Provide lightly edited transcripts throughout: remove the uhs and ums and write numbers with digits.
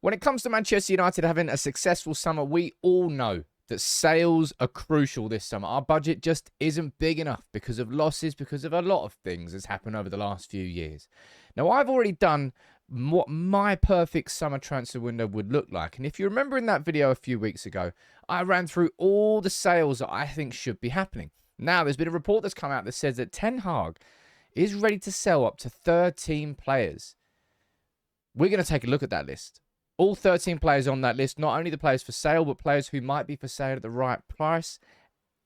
When it comes to Manchester United having a successful summer, we all know that sales are crucial this summer. Our budget just isn't big enough because of losses, because of a lot of things that's happened over the last few years. Now, I've already done what my perfect summer transfer window would look like. And if you remember in that video a few weeks ago, I ran through all the sales that I think should be happening. Now, there's been a report that's come out that says that Ten Hag is ready to sell up to 13 players. We're going to take a look at that list. All 13 players on that list, not only the players for sale, but players who might be for sale at the right price.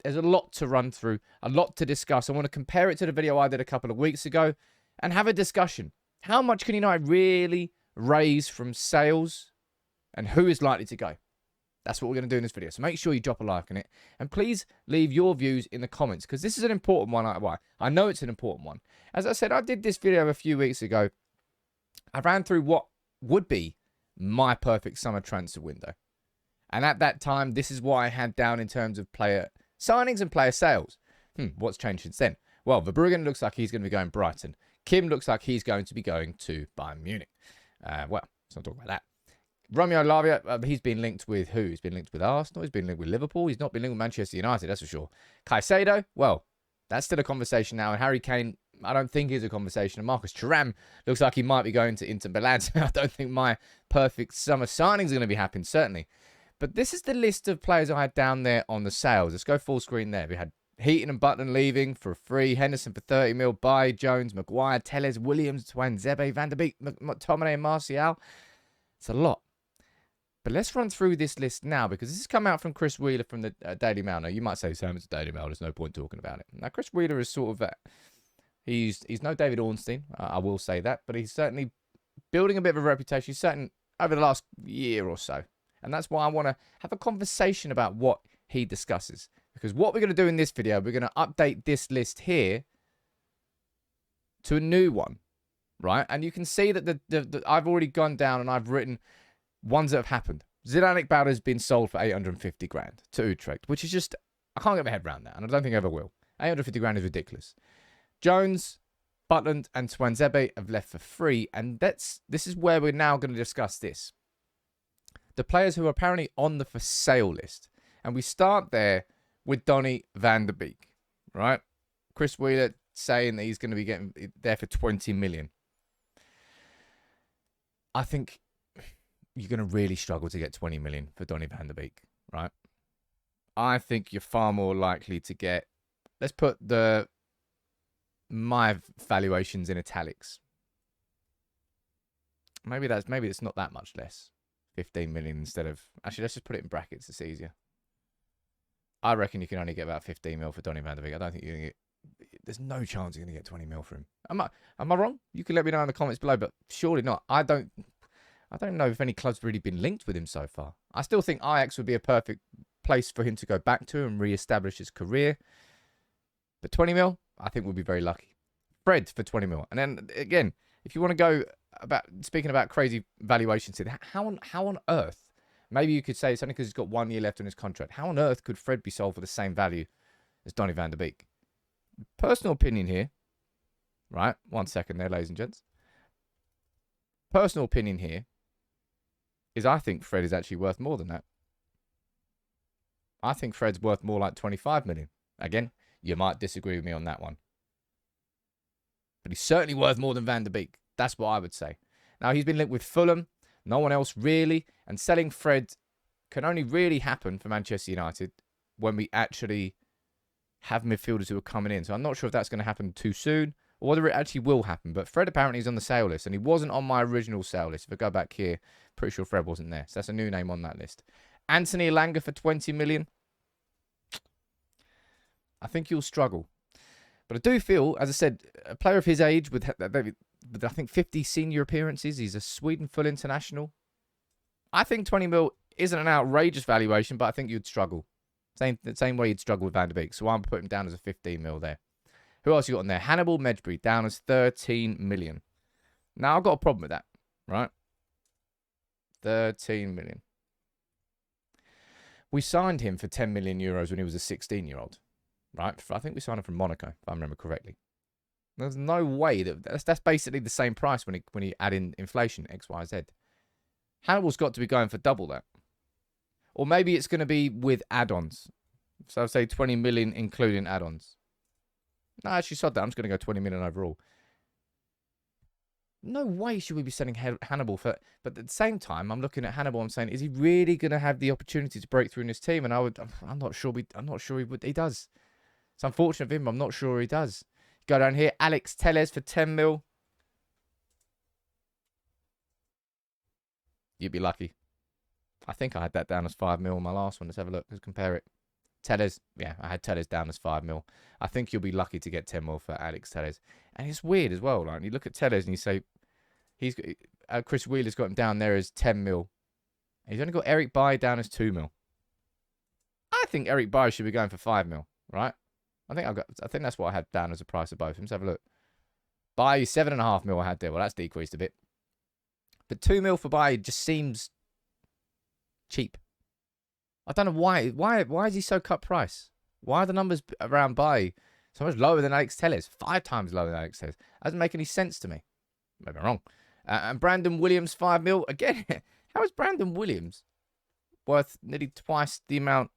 There's a lot to run through, a lot to discuss. I want to compare it to the video I did a couple of weeks ago and have a discussion. How much can United really raise from sales and who is likely to go? That's what we're going to do in this video. So make sure you drop a like on it. And please leave your views in the comments because this is an important one. I know it's an important one. As I said, I did this video a few weeks ago. I ran through what would be my perfect summer transfer window. And at that time, this is what I had down in terms of player signings and player sales. What's changed since then? Well, Verbruggen looks like he's going to be going Brighton. Kim looks like he's going to be going to Bayern Munich. Well, let's not talk about that. Romeo Lavia, he's been linked with who? He's been linked with Arsenal. He's been linked with Liverpool. He's not been linked with Manchester United, that's for sure. Caicedo, well, that's still a conversation now. And Harry Kane, I don't think is a conversation. And Marcus Thuram looks like he might be going to Inter Milan. So I don't think my perfect summer signings are going to be happening, certainly. But this is the list of players I had down there on the sales. Let's go full screen there. We had Heaton and Butland leaving for free. Henderson for 30 mil. Bailly, Jones, Maguire, Telles, Williams, Tuanzebe, Van der Beek, McTominay, and Martial. It's a lot. But let's run through this list now because this has come out from Chris Wheeler from the Daily Mail. Now, you might say, Sam, it's a Daily Mail. There's no point talking about it. Now, Chris Wheeler is sort of... He's no David Ornstein, I will say that. But he's certainly building a bit of a reputation. He's certainly over the last year or so. And that's why I want to have a conversation about what he discusses. Because what we're going to do in this video, we're going to update this list here to a new one, right? And you can see that I've already gone down and I've written ones that have happened. Zidane Iqbal has been sold for 850 grand to Utrecht, which is just, I can't get my head around that. And I don't think I ever will. 850 grand is ridiculous. Jones, Butland, and Tuanzebe have left for free. And this is where we're now going to discuss this. The players who are apparently on the for sale list. And we start there with Donny van der Beek, right? Chris Wheeler saying that he's going to be getting there for 20 million. I think you're going to really struggle to get 20 million for Donny van der Beek, right? I think you're far more likely to get, let's put my valuations in italics. Maybe it's not that much less. 15 million instead of, actually, let's just put it in brackets. It's easier. I reckon you can only get about 15 mil for Donny van der Beek. I don't think you're going to get, there's no chance you're going to get 20 mil for him. Am I wrong? You can let me know in the comments below, but surely not. I don't know if any club's really been linked with him so far. I still think Ajax would be a perfect place for him to go back to and re-establish his career. But 20 mil, I think we'll be very lucky. Fred for 20 mil. And then, again, if you want to go speaking about crazy valuations here, how on earth, maybe you could say it's only because he's got 1 year left on his contract. How on earth could Fred be sold for the same value as Donny van der Beek? Personal opinion here, right? 1 second there, ladies and gents. Personal opinion here is I think Fred is actually worth more than that. I think Fred's worth more like 25 million. Again, you might disagree with me on that one. But he's certainly worth more than Van der Beek. That's what I would say. Now, he's been linked with Fulham. No one else really. And selling Fred can only really happen for Manchester United when we actually have midfielders who are coming in. So I'm not sure if that's going to happen too soon or whether it actually will happen. But Fred apparently is on the sale list. And he wasn't on my original sale list. If I go back here, pretty sure Fred wasn't there. So that's a new name on that list. Anthony Elanga for 20 million. I think you'll struggle. But I do feel, as I said, a player of his age with I think 50 senior appearances. He's a Sweden full international. I think 20 mil isn't an outrageous valuation, but I think you'd struggle. Same way you'd struggle with Van der Beek. So I'm putting him down as a 15 mil there. Who else you got on there? Hannibal Medbury down as 13 million. Now, I've got a problem with that, right? 13 million. We signed him for 10 million euros when he was a 16-year-old, right? I think we signed him from Monaco, if I remember correctly. There's no way that's basically the same price when you add in inflation, X, Y, Z. Hannibal's got to be going for double that. Or maybe it's going to be with add-ons. So I'll say 20 million including add-ons. No, actually, sod that. I'm just going to go 20 million overall. No way should we be selling Hannibal for... But at the same time, I'm looking at Hannibal. I'm saying, is he really going to have the opportunity to break through in this team? And I'm not sure. I'm not sure he does. It's unfortunate for him. I'm not sure he does. Go down here. Alex Telles for 10 mil. You'd be lucky. I think I had that down as 5 mil on my last one. Let's have a look. Let's compare it. Telles. Yeah, I had Telles down as 5 mil. I think you'll be lucky to get 10 mil for Alex Telles. And it's weird as well. Like, you look at Telles and you say, Chris Wheeler's got him down there as 10 mil. He's only got Erik Bailly down as 2 mil. I think Erik Bailly should be going for 5 mil, right? I think that's what I had down as a price of both. Let's have a look. Bailly 7.5 mil I had there. Well, that's decreased a bit. But 2 mil for Bailly just seems cheap. I don't know why. Why is he so cut price? Why are the numbers around Bailly so much lower than Alex Telles? 5 times lower than Alex Telles. Doesn't make any sense to me. Maybe I'm wrong. And Brandon Williams, 5 mil. Again, how is Brandon Williams worth nearly twice the amount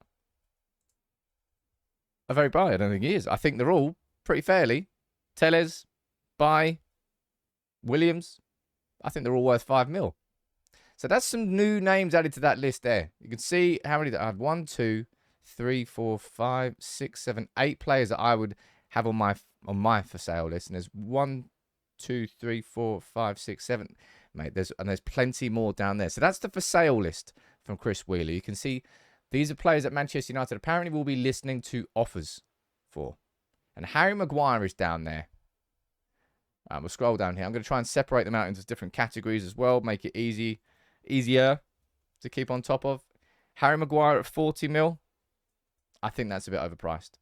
of Erik Bailly? I don't think he is. I think they're all pretty fairly. Telles, Bailly, Williams. I think they're all worth 5 mil. So that's some new names added to that list there. You can see how many I have. 1, 2, 3, 4, 5, 6, 7, 8 players that I would have on my for sale list. And there's 1, 2, 3, 4, 5, 6, 7. Mate, there's plenty more down there. So that's the for sale list from Chris Wheeler. You can see these are players that Manchester United apparently will be listening to offers for. And Harry Maguire is down there. We'll scroll down here. I'm going to try and separate them out into different categories as well. Make it easier to keep on top of. Harry Maguire at 40 mil. I think that's a bit overpriced.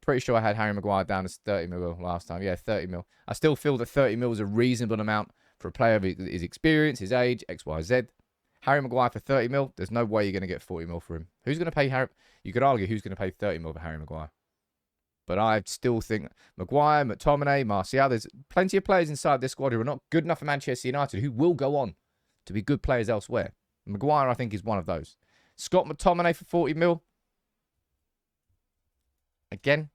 Pretty sure I had Harry Maguire down as 30 mil last time. Yeah, 30 mil. I still feel that 30 mil is a reasonable amount for a player of his experience, his age, X, Y, Z. Harry Maguire for 30 mil. There's no way you're going to get 40 mil for him. Who's going to pay Harry? You could argue who's going to pay 30 mil for Harry Maguire. But I still think Maguire, McTominay, Martial, there's plenty of players inside this squad who are not good enough for Manchester United who will go on to be good players elsewhere. Maguire, I think, is one of those. Scott McTominay for 40 mil. Again,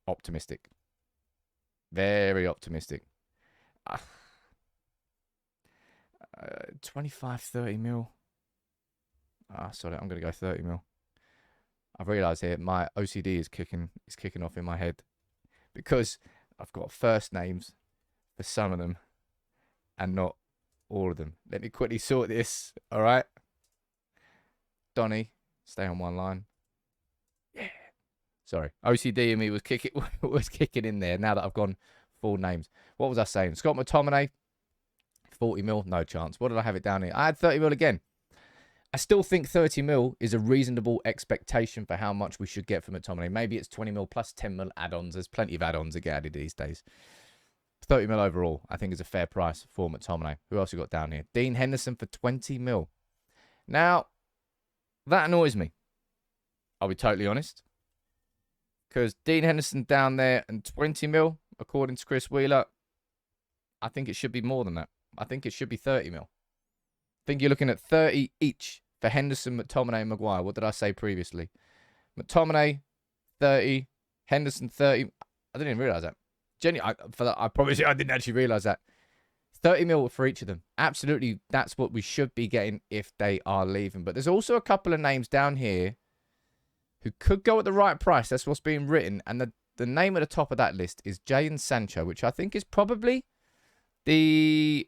optimistic. Very optimistic. 25, 30 mil. Sorry, I'm going to go 30 mil. I've realised here my OCD is kicking off in my head because I've got first names for some of them and not all of them. Let me quickly sort this. All right, Donny, stay on one line. Yeah. Sorry, OCD in me was kicking in there. Now that I've gone full names, what was I saying? Scott McTominay, 40 mil, no chance. What did I have it down here? I had 30 mil again. I still think 30 mil is a reasonable expectation for how much we should get from McTominay. Maybe it's 20 mil plus 10 mil add-ons. There's plenty of add-ons that get added these days. 30 mil overall, I think, is a fair price for McTominay. Who else we got down here? Dean Henderson for 20 mil. Now, that annoys me. I'll be totally honest. Because Dean Henderson down there and 20 mil, according to Chris Wheeler, I think it should be more than that. I think it should be 30 mil. I think you're looking at 30 each for Henderson, McTominay, and Maguire. What did I say previously? McTominay, 30. Henderson, 30. I didn't even realise that. I promise you, I didn't actually realise that. 30 mil for each of them. Absolutely, that's what we should be getting if they are leaving. But there's also a couple of names down here who could go at the right price. That's what's being written. And the name at the top of that list is Jadon Sancho, which I think is probably the...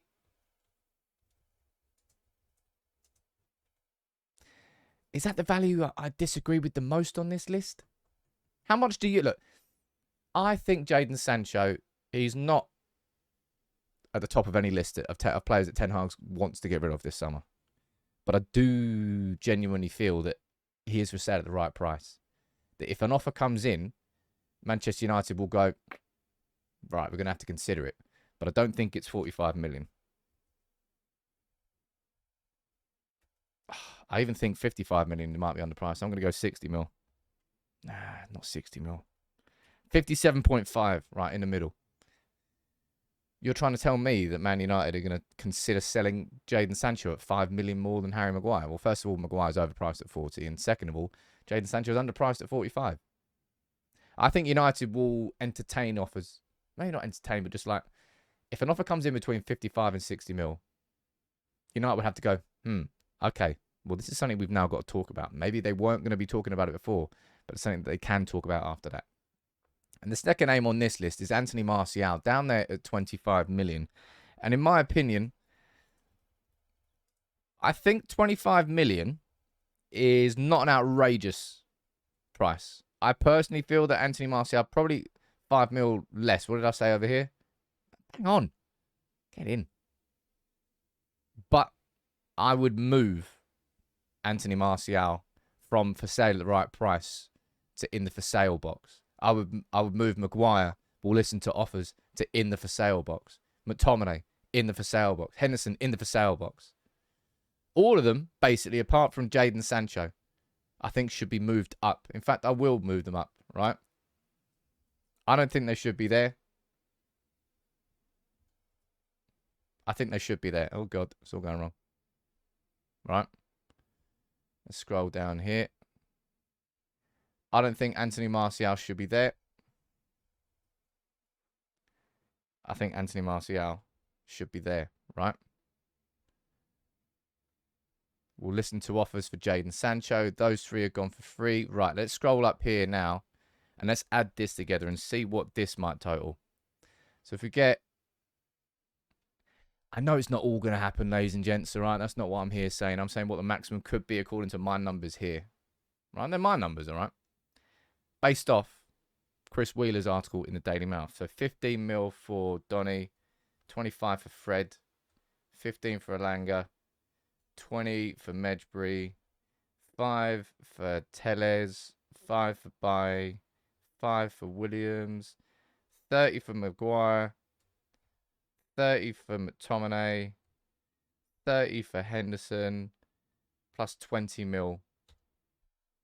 Is that the value I disagree with the most on this list? How much do you... Look, I think Jadon Sancho, he's not at the top of any list of players that Ten Hag wants to get rid of this summer. But I do genuinely feel that he is for sale at the right price. That if an offer comes in, Manchester United will go, right, we're going to have to consider it. But I don't think it's 45 million. I even think 55 million might be underpriced. I'm going to go 60 mil. Nah, not 60 mil. 57.5, right in the middle. You're trying to tell me that Man United are going to consider selling Jadon Sancho at 5 million more than Harry Maguire? Well, first of all, Maguire's overpriced at 40, and second of all, Jadon Sancho's underpriced at 45. I think United will entertain offers. Maybe not entertain, but just like, if an offer comes in between 55 and 60 mil, United would have to go, okay, well, this is something we've now got to talk about. Maybe they weren't going to be talking about it before, but it's something that they can talk about after that. And the second name on this list is Anthony Martial, down there at 25 million. And in my opinion, I think 25 million is not an outrageous price. I personally feel that Anthony Martial, probably 5 mil less. What did I say over here? Hang on. Get in. But I would move Anthony Martial from for sale at the right price to in the for sale box. I would move Maguire. We'll listen to offers to in the for sale box. McTominay in the for sale box. Henderson in the for sale box. All of them, basically, apart from Jadon Sancho, I think should be moved up. In fact, I will move them up, right? I don't think they should be there. I think they should be there. Oh, God, it's all going wrong. Right. Let's scroll down here. I don't think Anthony Martial should be there. I think Anthony Martial should be there, right? We'll listen to offers for Jadon Sancho. Those three are gone for free. Right, let's scroll up here now. And let's add this together and see what this might total. So if we get... I know it's not all going to happen, ladies and gents, all right? That's not what I'm here saying. I'm saying what the maximum could be according to my numbers here. Right, they're my numbers, all right? Based off Chris Wheeler's article in the Daily Mail. So 15 mil for Donny, 25 for Fred, 15 for Alanga, 20 for Medjbury, 5 for Tellez, 5 for Bay, 5 for Williams, 30 for Maguire, 30 for McTominay, 30 for Henderson, plus 20 mil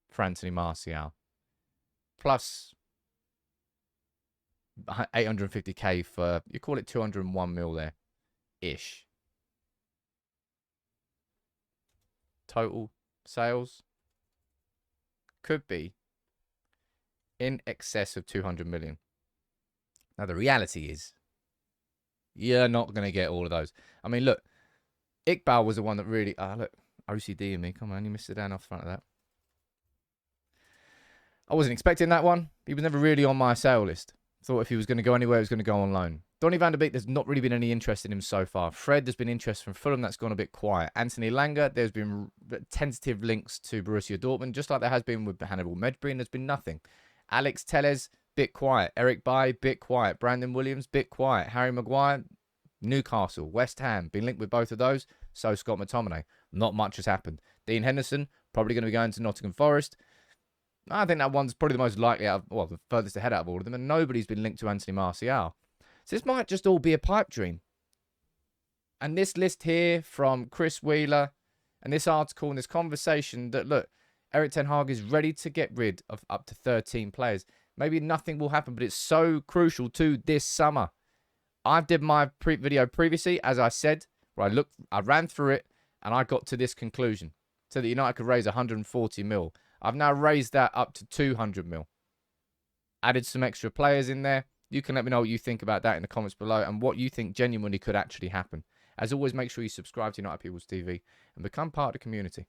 for Anthony Martial. Plus 850k for, you call it 201 mil there, ish. Total sales could be in excess of 200 million. Now, the reality is, you're not going to get all of those. I mean, look, Iqbal was the one that really, look, OCD in me. Come on, you missed it down off the front of that. I wasn't expecting that one. He was never really on my sale list. Thought if he was going to go anywhere, he was going to go on loan. Donny van der Beek, there's not really been any interest in him so far. Fred, there's been interest from Fulham. That's gone a bit quiet. Anthony Langer, there's been tentative links to Borussia Dortmund, just like there has been with Hannibal Medjbury, and there's been nothing. Alex Tellez, bit quiet. Erik Bay, bit quiet. Brandon Williams, bit quiet. Harry Maguire, Newcastle, West Ham, been linked with both of those. So Scott McTominay. Not much has happened. Dean Henderson, probably going to be going to Nottingham Forest. I think that one's probably the most likely out of, well, the furthest ahead out of all of them, and nobody's been linked to Anthony Martial. So this might just all be a pipe dream. And this list here from Chris Wheeler and this article and this conversation that, look, Erik Ten Hag is ready to get rid of up to 13 players. Maybe nothing will happen, but it's so crucial to this summer. I did my video previously, as I said, where I ran through it, and I got to this conclusion. So that United could raise 140 mil. I've now raised that up to 200 mil. Added some extra players in there. You can let me know what you think about that in the comments below and what you think genuinely could actually happen. As always, make sure you subscribe to United People's TV and become part of the community.